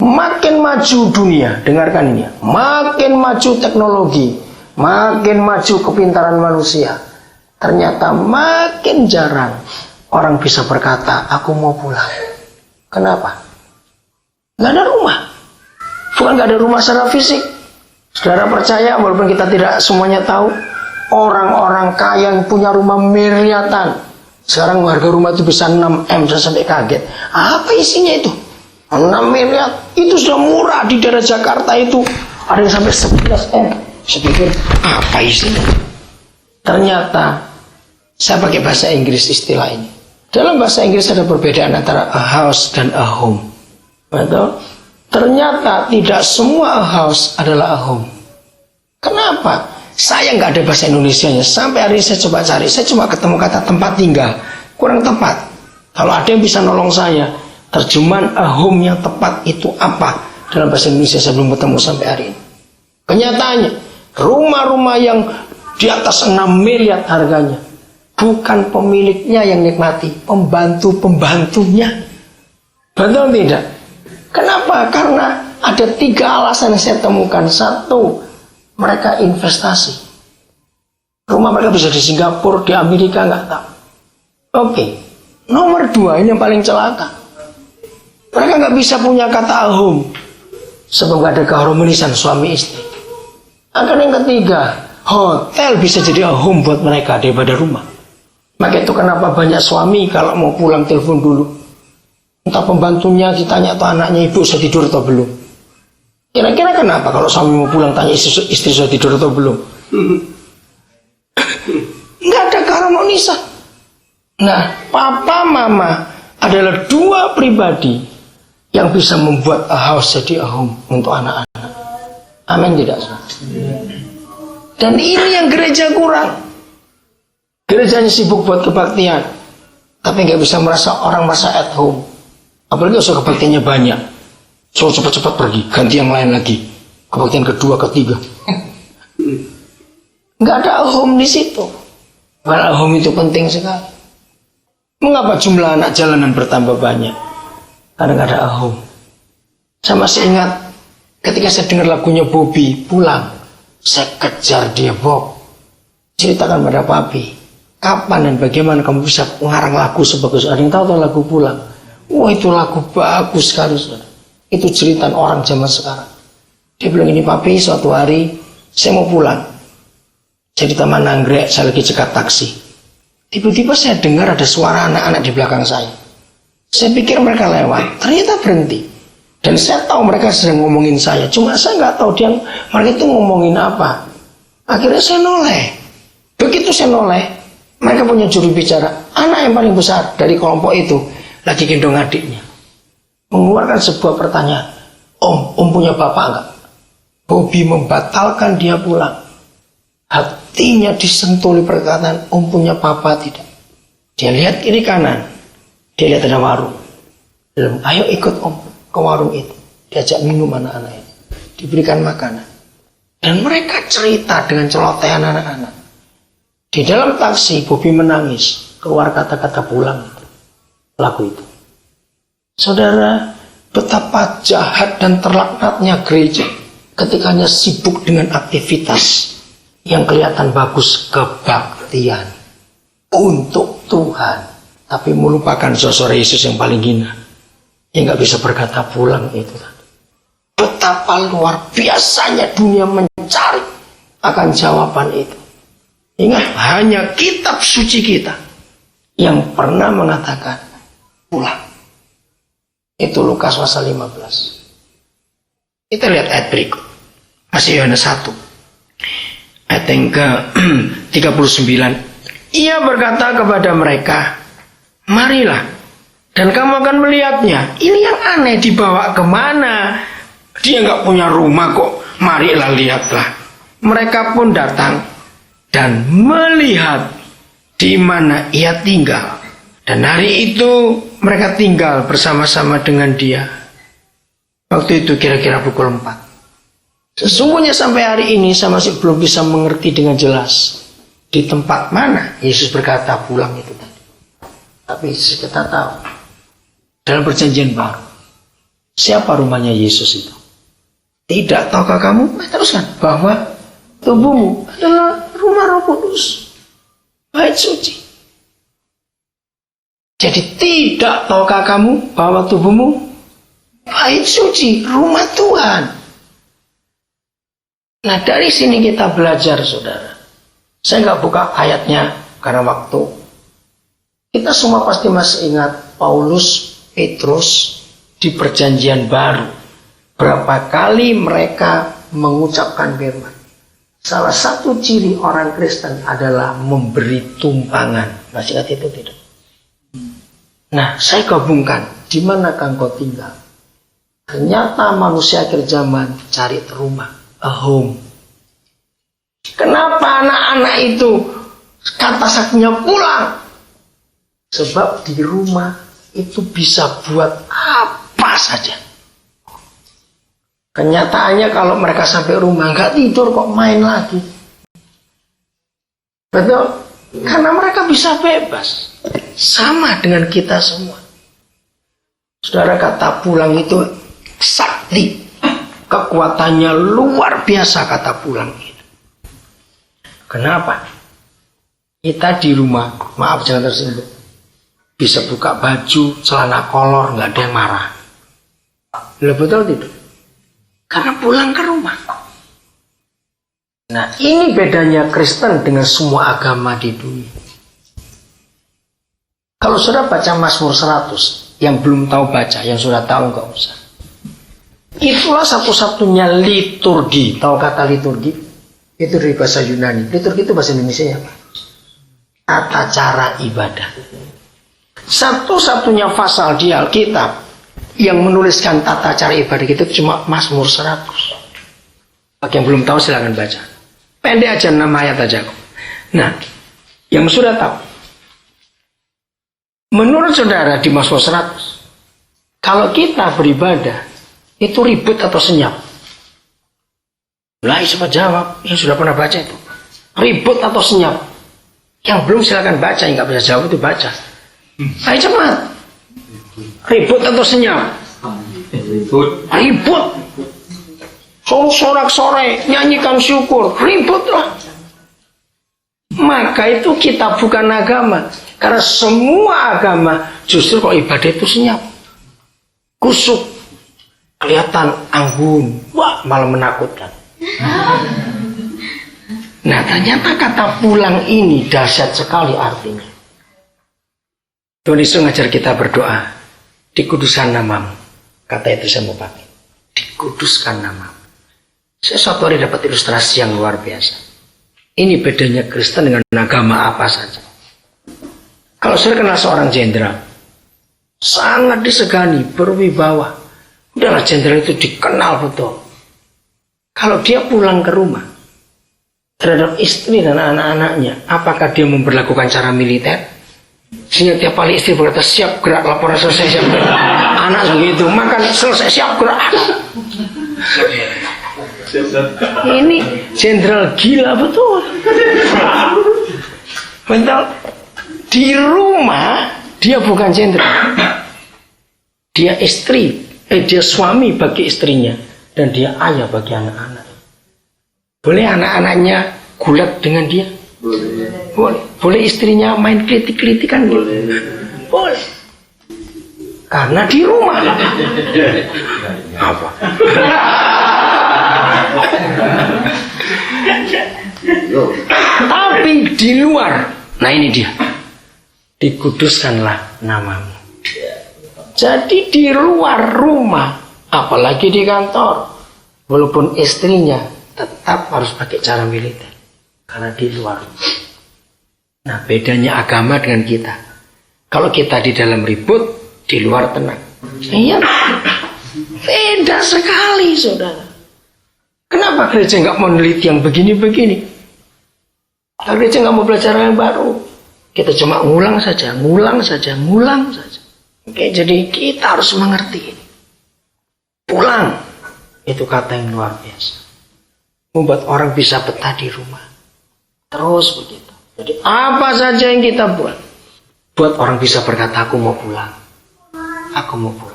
Makin maju dunia, dengarkan ini ya, makin maju teknologi, makin maju kepintaran manusia, ternyata makin jarang orang bisa berkata, aku mau pulang. Kenapa? Gak ada rumah. Bukan gak ada rumah secara fisik. Saudara percaya, walaupun kita tidak semuanya tahu, orang-orang kaya yang punya rumah miliaran. Sekarang harga rumah itu bisa 6M, saya sampai kaget. Apa isinya itu? 6 miliar, itu sudah murah. Di daerah Jakarta itu ada yang sampai 11M. Saya pikir, apa isinya? Ternyata, saya pakai bahasa Inggris istilah ini. Dalam bahasa Inggris ada perbedaan antara a house dan a home. Betul? Ternyata tidak semua a house adalah a home. Kenapa? Saya nggak ada bahasa Indonesianya. Sampai hari ini saya coba cari. Saya cuma ketemu kata tempat tinggal. Kurang tepat. Kalau ada yang bisa nolong saya, terjemahan a home yang tepat itu apa? Dalam bahasa Indonesia saya belum ketemu sampai hari ini. Kenyataannya, rumah-rumah yang di atas 6 miliar harganya, bukan pemiliknya yang nikmati, pembantu-pembantunya. Betul tidak? Kenapa? Karena ada 3 alasan yang saya temukan. 1, mereka investasi. Rumah mereka bisa di Singapura, di Amerika, nggak tahu. Oke. Nomor 2, ini yang paling celaka. Mereka nggak bisa punya kata home, sebab nggak ada keharmonisan suami istri. Akan yang ketiga, hotel bisa jadi home buat mereka daripada rumah. Maka itu kenapa banyak suami kalau mau pulang telepon dulu. Entah pembantunya ditanya atau anaknya, ibu sudah tidur atau belum. Kira-kira kenapa kalau suami mau pulang tanya istri sudah tidur atau belum? Nggak ada keharmonisan. Nah, papa mama adalah 2 pribadi yang bisa membuat a house jadi a home untuk anak-anak. Amin tidak? Dan ini yang gereja kurang. Gerejanya sibuk buat kebaktian, tapi nggak bisa merasa at home. Apalagi usaha kebaktiannya banyak. So cepat-cepat pergi, ganti yang lain lagi. Kebaktian kedua, ketiga. Nggak ada home di situ. Karena home itu penting sekali. Mengapa jumlah anak jalanan bertambah banyak? Karena nggak ada home. Saya masih ingat ketika saya dengar lagunya Bobby, Pulang. Saya kejar dia, Bob. Ceritakan pada papi, kapan dan bagaimana kamu bisa mengarang lagu sebagus ada yang tahu lagu Pulang? Wah, itu lagu bagus sekali, saudara. Itu cerita orang zaman sekarang. Dia bilang, ini papi, suatu hari saya mau pulang. Saya di Taman Anggrek, saya lagi cekat taksi. Tiba-tiba saya dengar ada suara anak-anak di belakang saya. Saya pikir mereka lewat, ternyata berhenti. Dan saya tahu mereka sedang ngomongin saya. Cuma saya nggak tahu mereka itu ngomongin apa. Akhirnya saya noleh. Begitu saya noleh, mereka punya juru bicara. Anak yang paling besar dari kelompok itu lagi gendong adiknya, mengeluarkan sebuah pertanyaan. Om punya bapak enggak? Bobby membatalkan dia pulang. Hatinya disentuh oleh perkataan, om punya papa tidak? Dia lihat kiri kanan. Dia lihat ada warung. Dia bilang, ayo ikut om ke warung itu. Diajak minum anak-anak itu. Diberikan makanan. Dan mereka cerita dengan celotehan anak-anak. Di dalam taksi, Bobby menangis. Keluar kata-kata pulang itu. Lagu itu. Saudara, betapa jahat dan terlaknatnya gereja ketika hanya sibuk dengan aktivitas yang kelihatan bagus, kebaktian untuk Tuhan, tapi melupakan sosok Yesus yang paling hina, yang gak bisa berkata pulang itu. Betapa luar biasanya dunia mencari akan jawaban itu. Ingat, hanya kitab suci kita yang pernah mengatakan pulang. Itu Lukas pasal 15. Kita lihat ayat berikut. Masih Yohanes 1. Ayat yang ke-39. Ia berkata kepada mereka, marilah, dan kamu akan melihatnya. Ini yang aneh, dibawa kemana? Dia nggak punya rumah kok. Marilah, lihatlah. Mereka pun datang dan melihat di mana ia tinggal. Dan hari itu mereka tinggal bersama-sama dengan dia. Waktu itu kira-kira pukul 4. Sesungguhnya sampai hari ini saya masih belum bisa mengerti dengan jelas di tempat mana Yesus berkata pulang itu tadi. Tapi kita tahu dalam perjanjian baru Siapa rumahnya Yesus itu? Tidak tahukah kamu? Teruskan bahwa tubuhmu adalah rumah Roh Kudus, bait suci. Jadi tidak tahukah kamu bahwa tubuhmu bait suci, rumah Tuhan. Nah, dari sini kita belajar, saudara. Saya nggak buka ayatnya karena waktu. Kita semua pasti masih ingat Paulus, Petrus di Perjanjian Baru. Berapa kali mereka mengucapkan firman. Salah satu ciri orang Kristen adalah memberi tumpangan. Masih ingat itu tidak? Nah, saya gabungkan. Di manakah engkau tinggal? Ternyata manusia akhir zaman cari rumah, a home. Kenapa anak-anak itu kata sakinya pulang? Sebab di rumah itu bisa buat apa saja. Kenyataannya kalau mereka sampai rumah nggak tidur kok main lagi. Betul? Karena mereka bisa bebas. Sama dengan kita semua. Saudara, kata pulang itu sakti. Kekuatannya luar biasa kata pulang itu. Kenapa? Kita di rumah, maaf jangan tersinggung, bisa buka baju, celana kolor, nggak ada yang marah. Betul tidak? Karena pulang ke rumah. Nah, ini bedanya Kristen dengan semua agama di dunia. Kalau sudah baca Mazmur 100, yang belum tahu baca, yang sudah tahu nggak usah. Itulah satu-satunya liturgi. Tahu kata liturgi? Itu dari bahasa Yunani. Liturgi itu bahasa Indonesia apa? Tata cara ibadah. Satu-satunya pasal di Alkitab yang menuliskan tata cara ibadah itu cuma Mazmur 100. Bagi yang belum tahu silakan baca. Pendek aja 6 ayat aja. Nah, yang sudah tahu. Menurut saudara di Mazmur 100, kalau kita beribadah itu ribet atau senyap? Lah, siapa jawab? Yang sudah pernah baca itu. Ribut atau senyap? Yang belum silakan baca, yang nggak bisa jawab itu baca. Ayo cepat. Ribut atau senyap? Ribut. Ribut. Sorak-sorai, nyanyikan syukur, ributlah. Maka itu kita bukan agama. Karena semua agama justru kalau ibadah itu senyap. Kusuk. Kelihatan anggun. Wah, malah menakutkan. Nah, ternyata kata pulang ini dahsyat sekali artinya. Tuhan Yesus ngajar kita berdoa. Dikuduskan namamu. Kata itu saya mau pakai. Dikuduskan namamu. Saya suatu hari dapat ilustrasi yang luar biasa. Ini bedanya Kristen dengan agama apa saja. Kalau saya kenal seorang jenderal, sangat disegani, berwibawa. Udahlah, jenderal itu dikenal betul. Kalau dia pulang ke rumah terhadap istri dan anak-anaknya, apakah dia memperlakukan cara militer? Sehingga tiap kali istri berkata siap gerak, laporan selesai siap gerak. Anak begitu, makan selesai siap gerak. Ini jenderal gila betul. Betul. Di rumah dia bukan jenderal. Dia istri, dia suami bagi istrinya. Dan dia ayah bagi anak-anak. Boleh anak-anaknya gulat dengan dia? Boleh. Boleh istrinya main kritik-kritikan? Boleh. Boleh. Karena di rumah. Apa? Tapi di luar. Nah, ini dia. Dikuduskanlah namamu. Jadi di luar rumah, apalagi di kantor, walaupun istrinya tetap harus pakai cara militer karena di luar. Nah, bedanya agama dengan kita. Kalau kita di dalam ribut, di luar tenang. Iya, beda sekali, saudara. Kenapa gereja nggak mau meneliti yang begini-begini? Kalau gereja nggak mau belajar yang baru, kita cuma ngulang saja. Oke, jadi kita harus mengerti ini. Pulang, itu kata yang luar biasa. Membuat orang bisa betah di rumah. Terus begitu. Jadi apa saja yang kita buat orang bisa berkata, aku mau pulang. Aku mau pulang.